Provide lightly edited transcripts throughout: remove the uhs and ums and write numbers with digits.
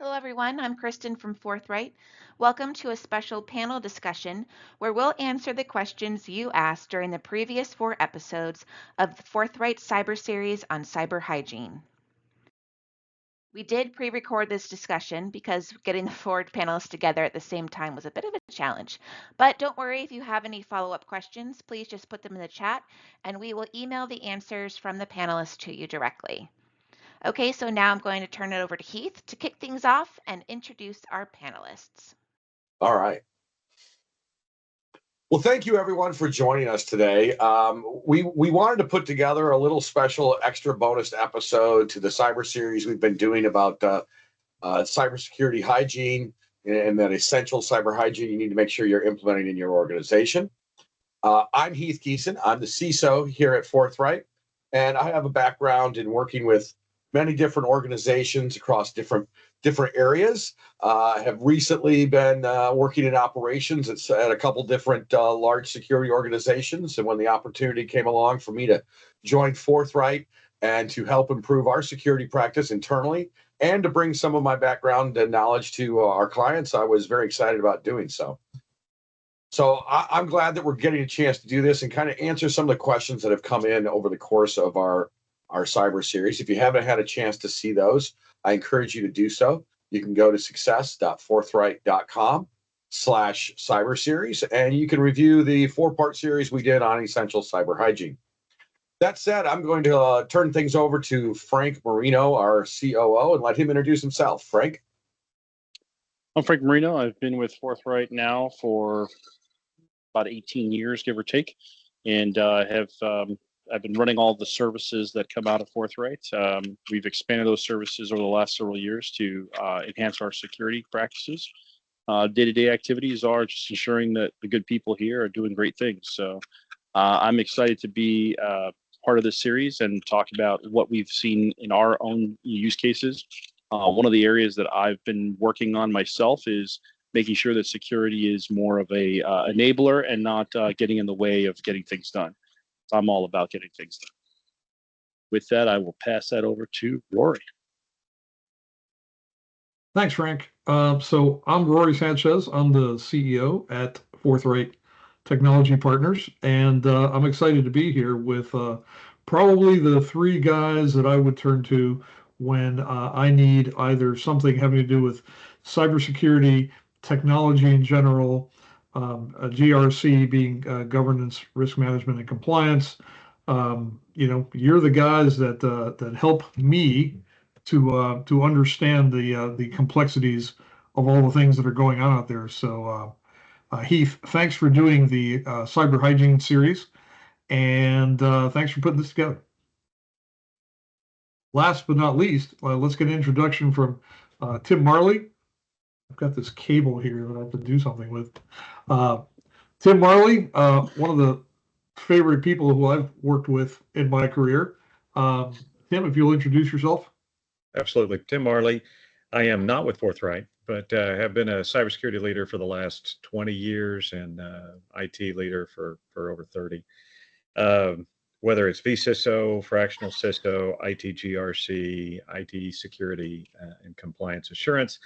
Hello, everyone. I'm Kristen from Forthright. Welcome to a special panel discussion where we'll answer the questions you asked during the previous 4 episodes of the Forthright Cyber Series on cyber hygiene. We did pre-record this discussion because getting the 4 panelists together at the same time was a bit of a challenge. But don't worry, if you have any follow-up questions, please just put them in the chat and we will email the answers from the panelists to you directly. Okay, so now I'm going to turn it over to Heath to kick things off and introduce our panelists. All right. Well, thank you everyone for joining us today. We wanted to put together a little special extra bonus episode to the cyber series we've been doing about cybersecurity hygiene and that essential cyber hygiene you need to make sure you're implementing in your organization. I'm Heath Geeson. I'm the CISO here at Forthright, and I have a background in working with many different organizations across different areas. I have recently been working in operations at a couple different large security organizations. And when the opportunity came along for me to join Forthright and to help improve our security practice internally and to bring some of my background and knowledge to our clients, I was very excited about doing so. So I'm glad that we're getting a chance to do this and kind of answer some of the questions that have come in over the course of our cyber series. If you haven't had a chance to see those, I encourage you to do so. You can go to success.forthright.com/cyber series, and you can review the 4-part series we did on essential cyber hygiene. That said, I'm going to turn things over to Frank Marino, our COO, and let him introduce himself. Frank? I'm Frank Marino. I've been with Forthright now for about 18 years, give or take, and I've been running all the services that come out of Forthright. We've expanded those services over the last several years to enhance our security practices. Day-to-day activities are just ensuring that the good people here are doing great things. So I'm excited to be part of this series and talk about what we've seen in our own use cases. One of the areas that I've been working on myself is making sure that security is more of a enabler and not getting in the way of getting things done. I'm all about getting things done. With that, I will pass that over to Rory. Thanks, Frank. So I'm Rory Sanchez. I'm the CEO at Forthright Technology Partners, and I'm excited to be here with probably the 3 guys that I would turn to when I need either something having to do with cybersecurity, technology in general, a GRC being governance, risk management, and compliance. You're the guys that help me to understand the complexities of all the things that are going on out there. So, Heath, thanks for doing the cyber hygiene series, and thanks for putting this together. Last but not least, let's get an introduction from Tim Marley. I've got this cable here that I have to do something with. Tim Marley, one of the favorite people who I've worked with in my career. Tim, if you'll introduce yourself. Absolutely. Tim Marley. I am not with Forthright, but have been a cybersecurity leader for the last 20 years and IT leader for over 30. Whether it's vCISO, fractional CISO, IT GRC, IT security, and compliance assurance,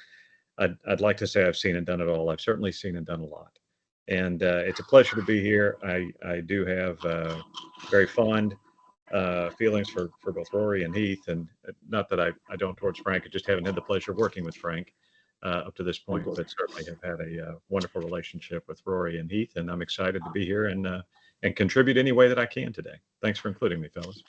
I'd like to say I've seen and done it all. I've certainly seen and done a lot. And it's a pleasure to be here. I do have very fond feelings for both Rory and Heath, and not that I don't towards Frank. I just haven't had the pleasure of working with Frank up to this point, but certainly have had a wonderful relationship with Rory and Heath, and I'm excited to be here and contribute any way that I can today. Thanks for including me, fellas.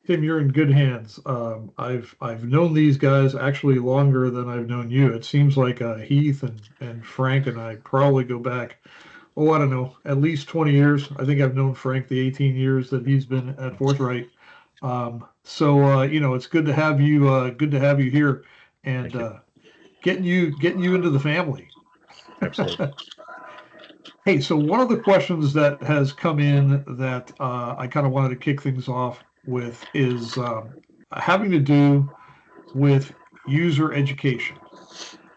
Tim, you're in good hands. I've known these guys actually longer than I've known you. It seems like Heath and Frank and I probably go back, I don't know, at least 20 years. I think I've known Frank the 18 years that he's been at Forthright. It's good to have you. Good to have you here, and getting you into the family. Absolutely. Hey, so one of the questions that has come in that I kind of wanted to kick things off with is having to do with user education.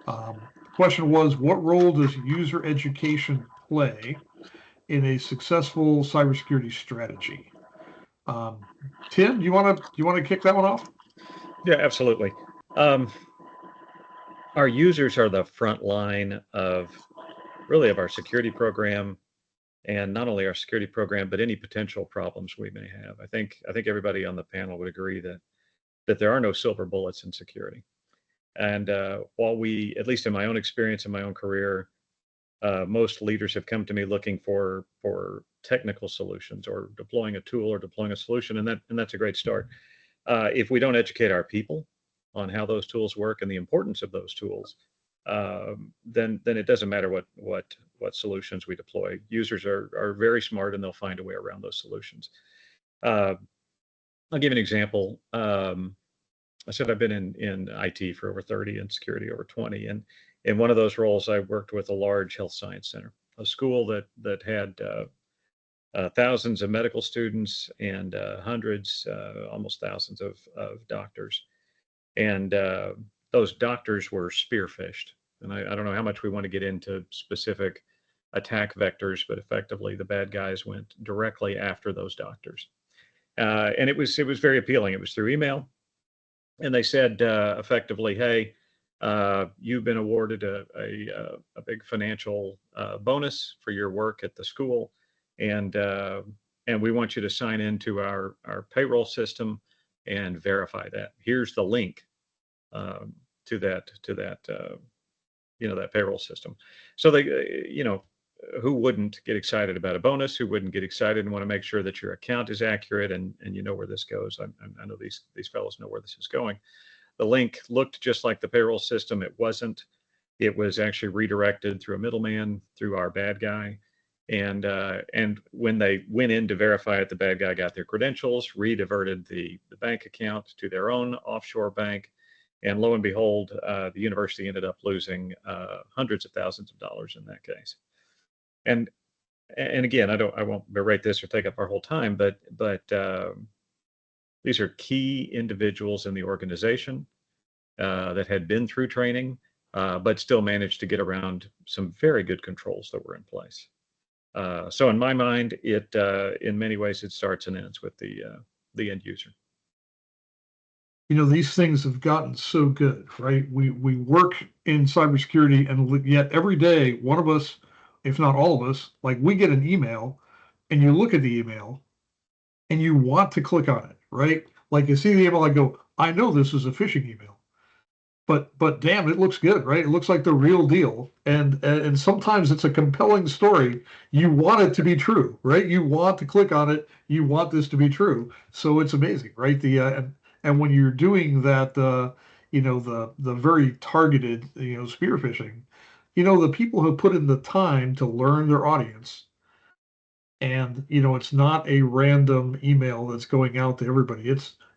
The question was, what role does user education play in a successful cybersecurity strategy? Tim, do you want to kick that one off? Yeah, absolutely. our users are the front line of really of our security program, and not only our security program, but any potential problems we may have. I think everybody on the panel would agree that there are no silver bullets in security. And while we, at least in my own experience in my own career, most leaders have come to me looking for technical solutions or deploying a tool or deploying a solution, and that's a great start. If we don't educate our people on how those tools work and the importance of those tools, then it doesn't matter what solutions we deploy. Users are very smart, and they'll find a way around those solutions. I'll give an example. I said I've been in IT for over 30 and security over 20, and in one of those roles, I worked with a large health science center, a school that had thousands of medical students and hundreds, almost thousands of doctors. And those doctors were spearphished. And I don't know how much we want to get into specific attack vectors, but effectively the bad guys went directly after those doctors. And it was very appealing. It was through email. And they said effectively, hey, you've been awarded a big financial bonus for your work at the school, and we want you to sign into our payroll system and verify that. Here's the link to that that payroll system. So they, who wouldn't get excited about a bonus? Who wouldn't get excited and want to make sure that your account is accurate and you know where this goes? I know these fellows know where this is going. The link looked just like the payroll system. It wasn't. It was actually redirected through a middleman, through our bad guy. And when they went in to verify it, the bad guy got their credentials, rediverted the bank account to their own offshore bank. And lo and behold, the university ended up losing hundreds of thousands of dollars in that case. And again, I won't berate this or take up our whole time, but these are key individuals in the organization that had been through training, but still managed to get around some very good controls that were in place. So in my mind, it in many ways it starts and ends with the end user. These things have gotten so good, right? We work in cybersecurity, and yet every day, one of us, if not all of us, like we get an email, and you look at the email, and you want to click on it, right? Like you see the email, I go, I know this is a phishing email, but damn, it looks good, right? It looks like the real deal, and sometimes it's a compelling story. You want it to be true, right? You want to click on it. You want this to be true, so it's amazing, right? And when you're doing that, the very targeted, spear phishing, the people who put in the time to learn their audience, and it's not a random email that's going out to everybody.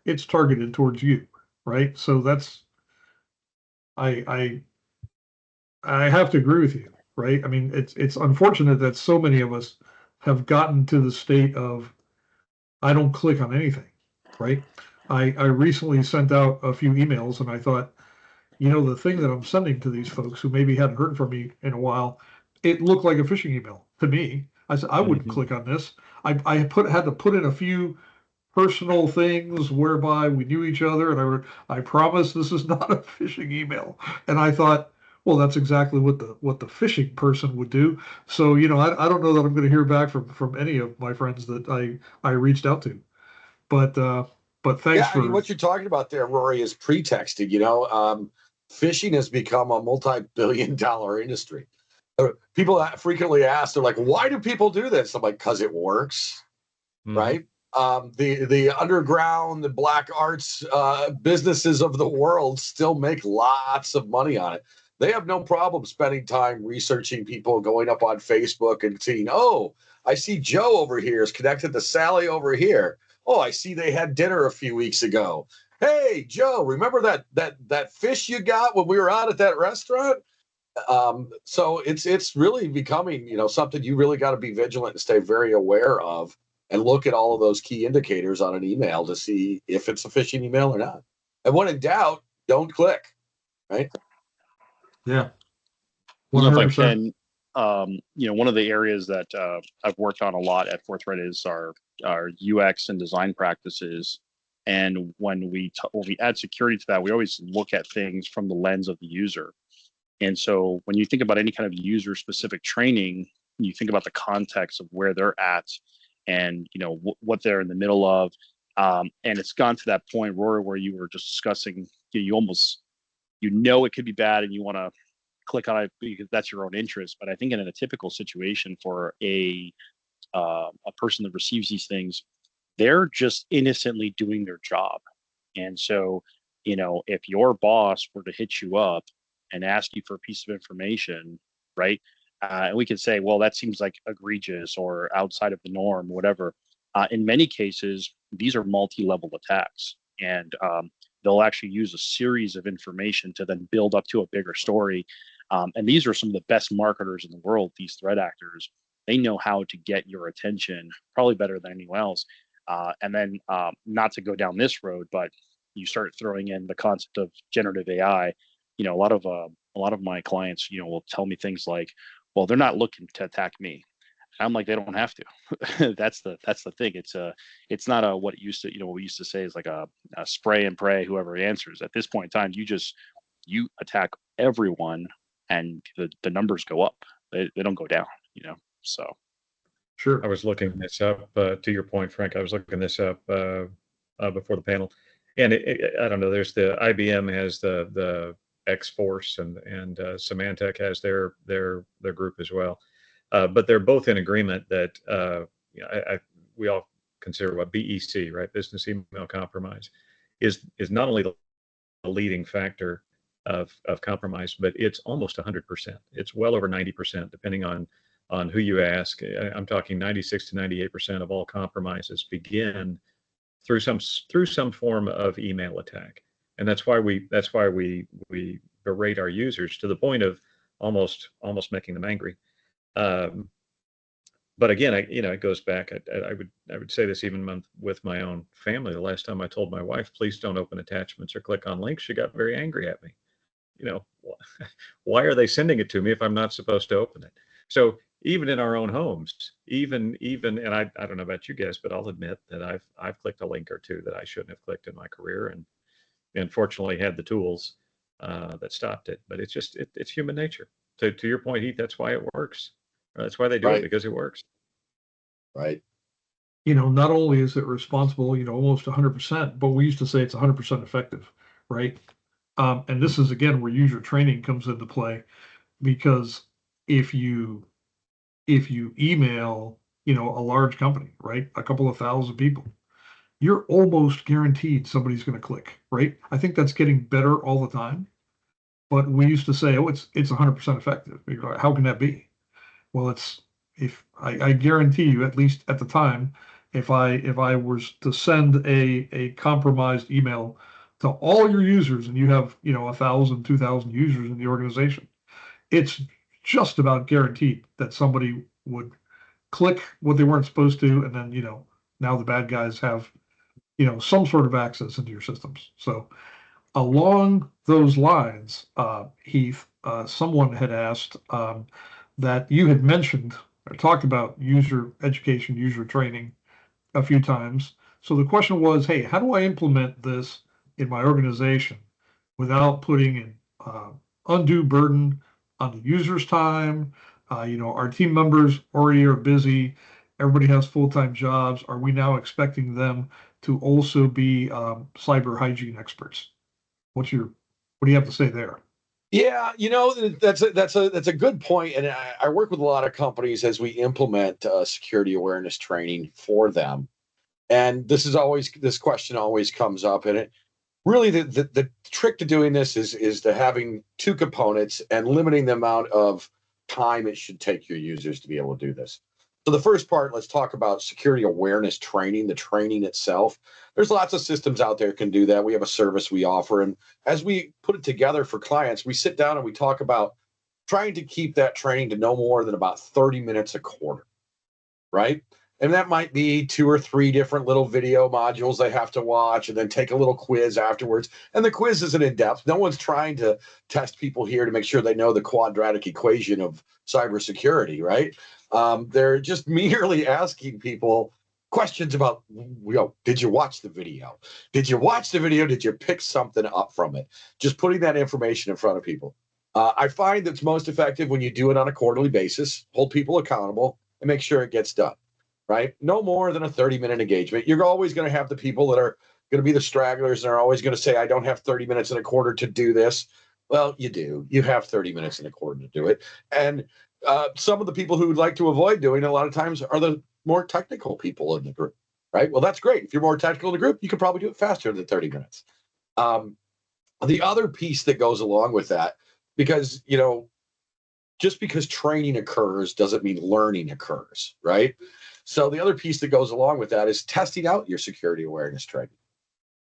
It's targeted towards you, right? So that's I have to agree with you, right? I mean, it's unfortunate that so many of us have gotten to the state of I don't click on anything, right? I recently sent out a few emails, and I thought, the thing that I'm sending to these folks who maybe hadn't heard from me in a while, it looked like a phishing email to me. I said, I wouldn't click on this. I had to put in a few personal things whereby we knew each other, and I promise this is not a phishing email. And I thought, well, that's exactly what the phishing person would do. So, I don't know that I'm going to hear back from any of my friends that I reached out to. But thanks for what you're talking about there, Rory, is pretexting. Phishing has become a multi-billion-dollar industry. People frequently ask, they're like, "Why do people do this?" I'm like, "Because it works." Right? The underground, the black arts businesses of the world still make lots of money on it. They have no problem spending time researching people, going up on Facebook and seeing, oh, I see Joe over here is connected to Sally over here. Oh, I see they had dinner a few weeks ago. Hey, Joe, remember that fish you got when we were out at that restaurant? So it's really becoming, something you really got to be vigilant and stay very aware of, and look at all of those key indicators on an email to see if it's a phishing email or not. And when in doubt, don't click. Right? Yeah. If I can, one of the areas that I've worked on a lot at Forthright is our UX and design practices. And when we add security to that, we always look at things from the lens of the user. And so when you think about any kind of user specific training, you think about the context of where they're at and, you know, what they're in the middle of. And it's gone to that point, Rory, where you were just discussing, you almost, you know, it could be bad and you want to click on it because that's your own interest. But I think in a typical situation for a person that receives these things, they're just innocently doing their job. And so, you know, if your boss were to hit you up and ask you for a piece of information, right? And we could say, well, that seems like egregious or outside of the norm, whatever. In many cases, these are multi-level attacks, and they'll actually use a series of information to then build up to a bigger story. And these are some of the best marketers in the world, these threat actors. They know how to get your attention probably better than anyone else. And then not to go down this road, but you start throwing in the concept of generative AI. You know, a lot of my clients, you know, will tell me things like, well, they're not looking to attack me. I'm like, they don't have to. That's the thing. It's not a, what it used to, you know, what we used to say is like a spray and pray, whoever answers. At this point in time, you attack everyone and the numbers go up. They don't go down, you know. So Sure. I was looking this up, to your point, Frank. I was looking this up before the panel, and I don't know. There's the IBM has the X-Force, and Symantec has their group as well, but they're both in agreement that you know, we all consider what BEC, right? Business email compromise is not only the leading factor of compromise, but it's almost 100%. It's well over 90%, depending on who you ask. I'm talking 96 to 98% of all compromises begin through some form of email attack, and that's why we berate our users to the point of almost making them angry. But again, it goes back. I would say this even with my own family. The last time I told my wife, please don't open attachments or click on links, she got very angry at me. You know, why are they sending it to me if I'm not supposed to open it? So even in our own homes, even, and I don't know about you guys, but I'll admit that I've clicked a link or two that I shouldn't have clicked in my career, and fortunately had the tools that stopped it. But it's human nature. To your point, Heath, that's why it works. That's why they do it, because it works. Right. You know, not only is it responsible, you know, almost 100%, but we used to say it's 100% effective, right? And this is again where user training comes into play, because if you email, you know, a large company, right, a couple of thousand people, you're almost guaranteed somebody's going to click, right? I think that's getting better all the time, but we used to say, oh, it's 100% effective. How can that be? Well, if I guarantee you, at least at the time, if I was to send a compromised email to all your users, and you have, you know, 1,000, 2,000 users in the organization, it's just about guaranteed that somebody would click what they weren't supposed to, and then, you know, now the bad guys have, you know, some sort of access into your systems. So along those lines, Heath, someone had asked that you had mentioned or talked about user education, user training a few times. So the question was, hey, how do I implement this in my organization without putting in undue burden on the user's time? You know, our team members already are busy. Everybody has full-time jobs. Are we now expecting them to also be cyber hygiene experts? What do you have to say there? Yeah, you know, that's a good point, and I work with a lot of companies as we implement security awareness training for them, and this question always comes up, and it really the trick to doing this is to having two components and limiting the amount of time it should take your users to be able to do this. So the first part, let's talk about security awareness training, the training itself. There's lots of systems out there that can do that. We have a service we offer, and as we put it together for clients, we sit down and we talk about trying to keep that training to no more than about 30 minutes a quarter, right? And that might be 2 or 3 different little video modules they have to watch, and then take a little quiz afterwards. And the quiz isn't in depth. No one's trying to test people here to make sure they know the quadratic equation of cybersecurity, right? They're just merely asking people questions about, you know, did you watch the video? Did you watch the video? Did you pick something up from it? Just putting that information in front of people. I find that's most effective when you do it on a quarterly basis, hold people accountable, and make sure it gets done, right? No more than a 30-minute engagement. You're always going to have the people that are going to be the stragglers and are always going to say, I don't have 30 minutes in a quarter to do this. Well, you do. You have 30 minutes in a quarter to do it. And some of the people who would like to avoid doing it a lot of times are the more technical people in the group, right? Well, that's great. If you're more technical in the group, you can probably do it faster than 30 minutes. The other piece that goes along with that, because, just because training occurs doesn't mean learning occurs, right? So the other piece that goes along with that is testing out your security awareness training.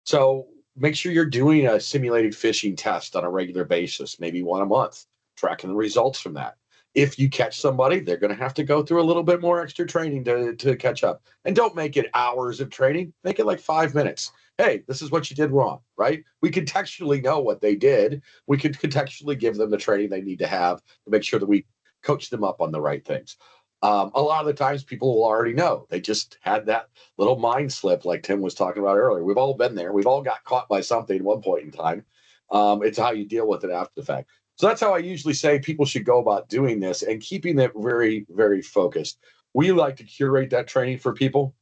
So make sure you're doing a simulated phishing test on a regular basis, maybe one a month, tracking the results from that. If you catch somebody, they're going to have to go through a little bit more extra training to catch up. And don't make it hours of training. Make it like 5 minutes. Hey, this is what you did wrong, right? We contextually know what they did. We could contextually give them the training they need to have to make sure that we coach them up on the right things. A lot of the times people will already know. They just had that little mind slip like Tim was talking about earlier. We've all been there. We've all got caught by something at one point in time. It's how you deal with it after the fact. So that's how I usually say people should go about doing this and keeping it very, very focused. We like to curate that training for people.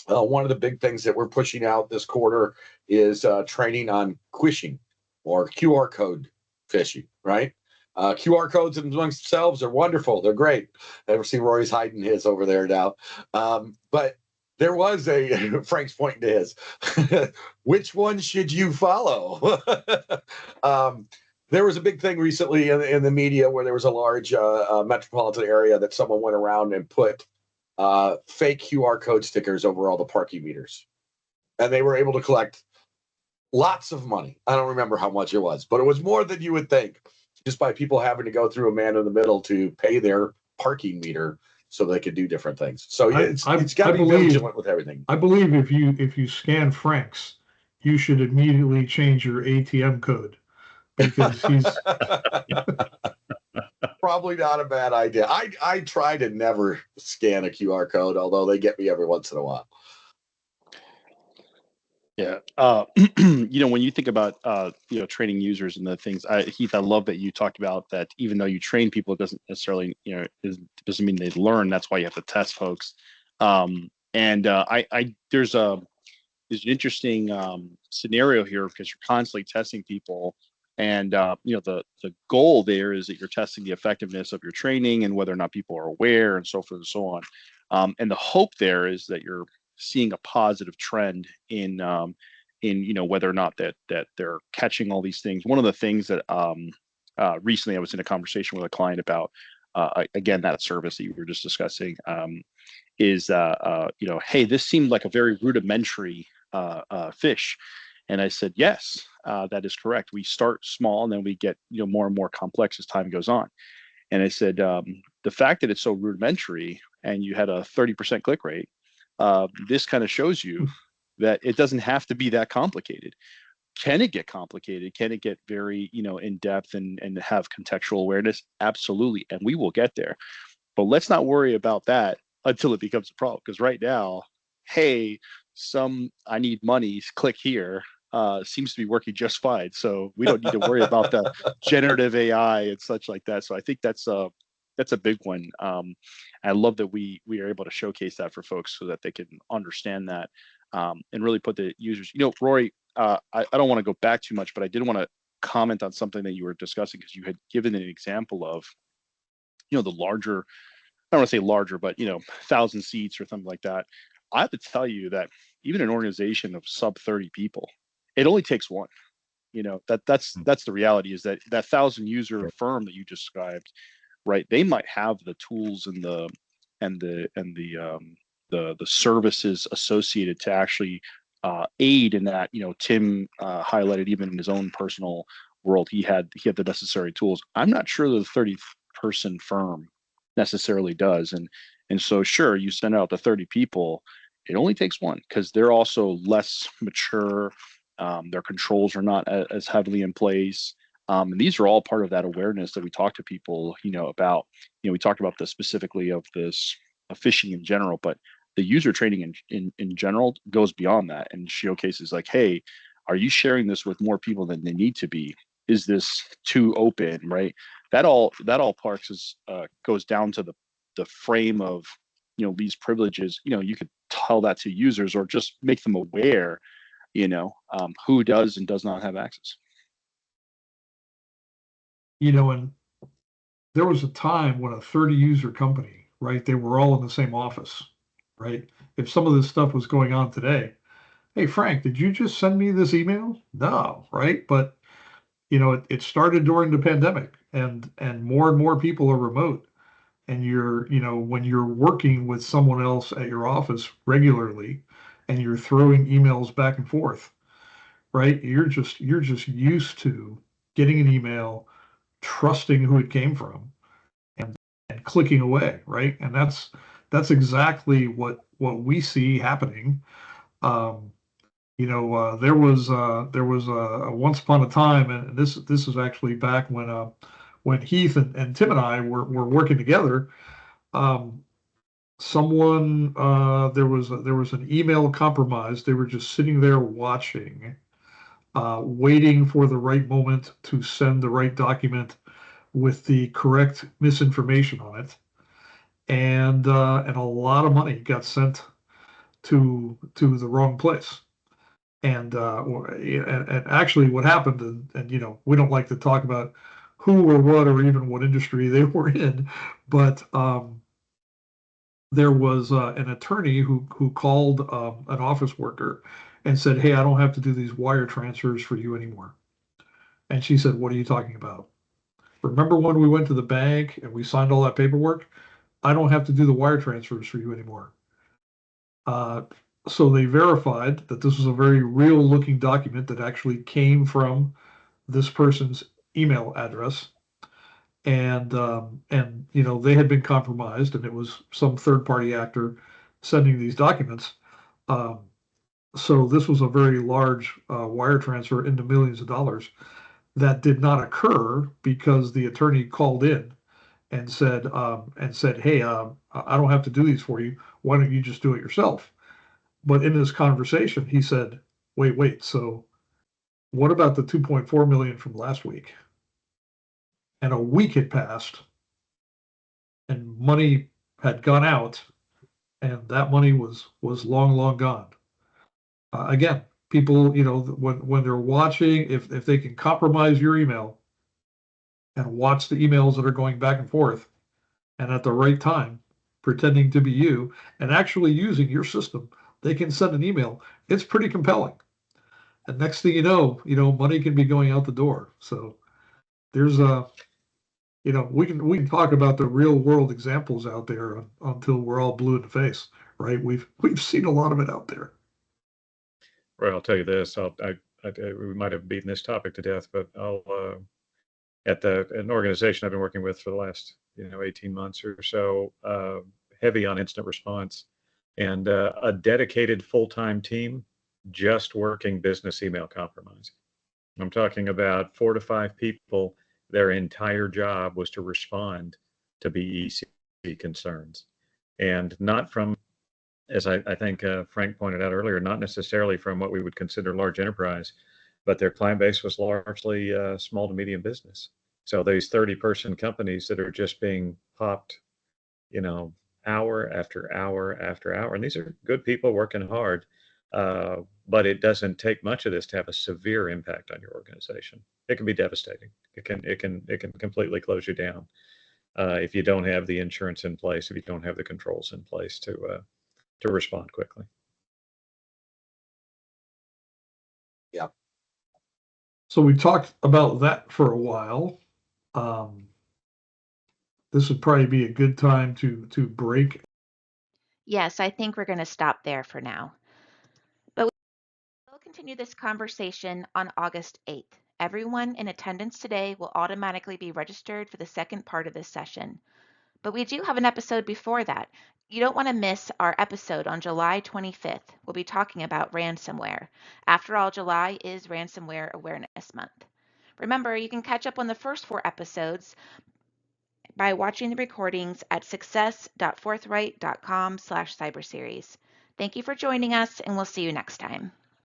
One of the big things that we're pushing out this quarter is training on phishing or QR code phishing, right? QR codes amongst themselves are wonderful. They're great. I ever see Rory's hiding his over there now. But there was Frank's pointing to his. Which one should you follow? There was a big thing recently in the media where there was a large metropolitan area that someone went around and put fake QR code stickers over all the parking meters. And they were able to collect lots of money. I don't remember how much it was, but it was more than you would think, just by people having to go through a man in the middle to pay their parking meter so they could do different things. So it's got to be vigilant with everything. I believe if you scan Frank's, you should immediately change your ATM code because he's probably not a bad idea. I try to never scan a QR code, although they get me every once in a while. Yeah. When you think about, training users and the things, Heath, I love that you talked about that even though you train people, it doesn't necessarily, doesn't mean they learn. That's why you have to test folks. There's an interesting scenario here because you're constantly testing people. And, the goal there is that you're testing the effectiveness of your training and whether or not people are aware and so forth and so on. And the hope there is that you're seeing a positive trend in whether or not that they're catching all these things. One of the things that recently I was in a conversation with a client about, again, that service that you were just discussing, is hey, this seemed like a very rudimentary fish. And I said, yes, that is correct. We start small and then we get more and more complex as time goes on. And I said, the fact that it's so rudimentary and you had a 30% click rate, this kind of shows you that it doesn't have to be that complicated. Can it get complicated? Can it get very, in depth and have contextual awareness? Absolutely. And we will get there. But let's not worry about that until it becomes a problem. Because right now, hey, I need money, click here, seems to be working just fine. So we don't need to worry about the generative AI and such like that. So I think that's a big one. I love that we are able to showcase that for folks so that they can understand that and really put the users. Rory, I don't want to go back too much, but I did want to comment on something that you were discussing because you had given an example of, the larger, I don't want to say larger, but 1,000 seats or something like that. I have to tell you that even an organization of sub 30 people, it only takes one. That's the reality is that 1,000 user firm that you described, right? They might have the tools and the services associated to actually aid in that. Tim highlighted even in his own personal world, he had the necessary tools. I'm not sure that the 30-person firm necessarily does, and so sure, you send out the 30 people. It only takes one because they're also less mature. Their controls are not as heavily in place. And these are all part of that awareness that we talk to people, about. We talked about this specifically of this phishing in general, but the user training in general goes beyond that and showcases like, hey, are you sharing this with more people than they need to be? is this too open, right? That all parks is goes down to the frame of, you know, these privileges. You know, you could tell that to users or just make them aware, you know, who does and does not have access. You know, and there was a time when a 30 user company, right? They were all in the same office, right? If some of this stuff was going on today, hey, Frank, did you just send me this email? No, right? But you know, it started during the pandemic, and more people are remote. And you're, you know, when you're working with someone else at your office regularly, and you're throwing emails back and forth, right? You're just used to getting an email, trusting who it came from, and clicking away, right? And that's exactly what we see happening. Um, you know, there was once upon a time, and this is actually back when Heath and Tim and I were working together. Um, someone there was an email compromise. They were just sitting there watching, waiting for the right moment to send the right document with the correct misinformation on it, and a lot of money got sent to the wrong place. And actually, what happened, and you know, we don't like to talk about who or what or even what industry they were in, but there was an attorney who called an office worker and said, "Hey, I don't have to do these wire transfers for you anymore." And she said, "What are you talking about? Remember when we went to the bank and we signed all that paperwork? I don't have to do the wire transfers for you anymore." Uh, so they verified that this was a very real looking document that actually came from this person's email address, and you know, they had been compromised, and it was some third party actor sending these documents. Um, so this was a very large wire transfer into millions of dollars that did not occur because the attorney called in and said, "Hey, I don't have to do these for you. Why don't you just do it yourself?" But in this conversation, he said, "Wait. So what about the 2.4 million from last week?" And a week had passed, and money had gone out, and that money was long gone. Again, people, you know, when they're watching, if they can compromise your email and watch the emails that are going back and forth, and at the right time, pretending to be you and actually using your system, they can send an email. It's pretty compelling. And next thing you know, money can be going out the door. So there's a, you know, we can talk about the real world examples out there until we're all blue in the face, right? We've seen a lot of it out there. Well, I'll tell you this. We might have beaten this topic to death, but at an organization I've been working with for the last 18 months or so, heavy on instant response, and a dedicated full-time team just working business email compromise. I'm talking about 4 to 5 people. Their entire job was to respond to BEC concerns, and not from, as I think Frank pointed out earlier, not necessarily from what we would consider large enterprise, but their client base was largely small to medium business. So these 30-person companies that are just being popped, hour after hour after hour, and these are good people working hard, but it doesn't take much of this to have a severe impact on your organization. It can be devastating. It can completely close you down if you don't have the insurance in place, if you don't have the controls in place to respond quickly. Yeah. So we talked about that for a while. This would probably be a good time to break. Yes, I think we're going to stop there for now. But we'll continue this conversation on August 8th. Everyone in attendance today will automatically be registered for the second part of this session. But we do have an episode before that. You don't want to miss our episode on July 25th. We'll be talking about ransomware. After all, July is Ransomware Awareness Month. Remember, you can catch up on the first 4 episodes by watching the recordings at success.forthright.com/cyberseries. Thank you for joining us, and we'll see you next time.